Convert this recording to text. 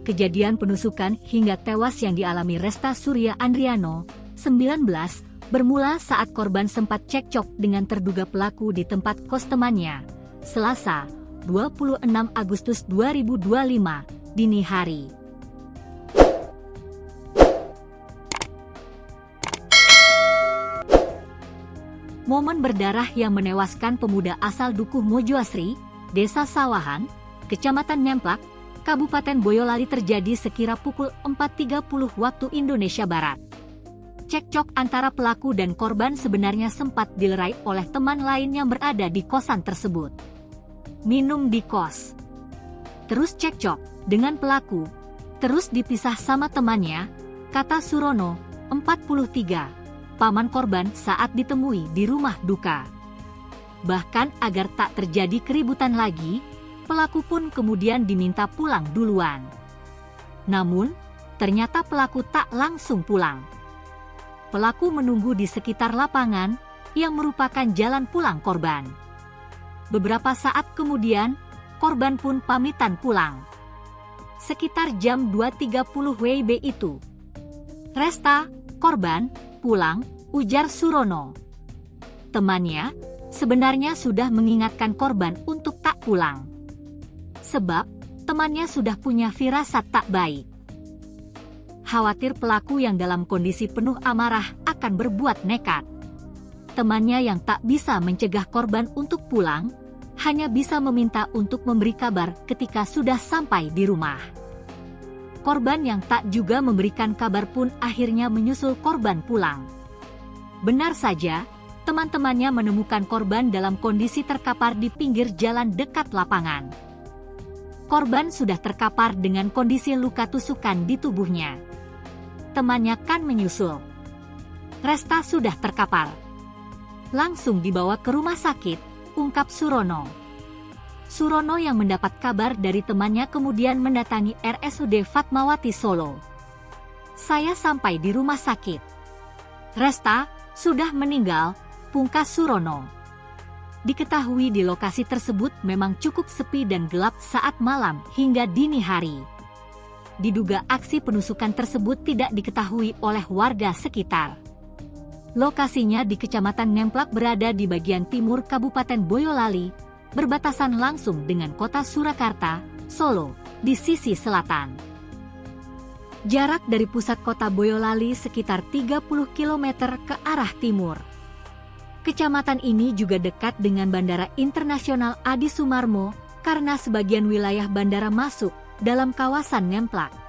kejadian penusukan hingga tewas yang dialami Resta Surya Andriano, 19, bermula saat korban sempat cekcok dengan terduga pelaku di tempat kos temannya, Selasa, 26 Agustus 2025, dini hari. Momen berdarah yang menewaskan pemuda asal Dukuh Mojoasri, Desa Sawahan, Kecamatan Ngemplak, Kabupaten Boyolali terjadi sekira pukul 4.30 waktu Indonesia Barat. Cekcok antara pelaku dan korban sebenarnya sempat dilerai oleh teman lain yang berada di kosan tersebut. Minum di kos, terus cekcok dengan pelaku, terus dipisah sama temannya, kata Surono, 43. Paman korban saat ditemui di rumah duka. Bahkan agar tak terjadi keributan lagi, pelaku pun kemudian diminta pulang duluan. Namun, ternyata pelaku tak langsung pulang. Pelaku menunggu di sekitar lapangan, yang merupakan jalan pulang korban. Beberapa saat kemudian, korban pun pamitan pulang. Sekitar jam 2.30 WIB itu, Resta, korban, pulang, ujar Surono. Temannya sebenarnya sudah mengingatkan korban untuk tak pulang. Sebab temannya sudah punya firasat tak baik. Khawatir pelaku yang dalam kondisi penuh amarah akan berbuat nekat. Temannya yang tak bisa mencegah korban untuk pulang, hanya bisa meminta untuk memberi kabar ketika sudah sampai di rumah. Korban yang tak juga memberikan kabar pun akhirnya menyusul korban pulang. Benar saja, teman-temannya menemukan korban dalam kondisi terkapar di pinggir jalan dekat lapangan. Korban sudah terkapar dengan kondisi luka tusukan di tubuhnya. Temannya kan menyusul. Resta sudah terkapar. Langsung dibawa ke rumah sakit, ungkap Surono. Surono yang mendapat kabar dari temannya kemudian mendatangi RSUD Fatmawati Solo. Saya sampai di rumah sakit. Resta sudah meninggal, pungkas Surono. Diketahui di lokasi tersebut memang cukup sepi dan gelap saat malam hingga dini hari. Diduga aksi penusukan tersebut tidak diketahui oleh warga sekitar. Lokasinya di Kecamatan Ngemplak berada di bagian timur Kabupaten Boyolali, berbatasan langsung dengan kota Surakarta, Solo, di sisi selatan. Jarak dari pusat kota Boyolali sekitar 30 km ke arah timur. Kecamatan ini juga dekat dengan Bandara Internasional Adi Sumarmo karena sebagian wilayah bandara masuk dalam kawasan Ngemplak.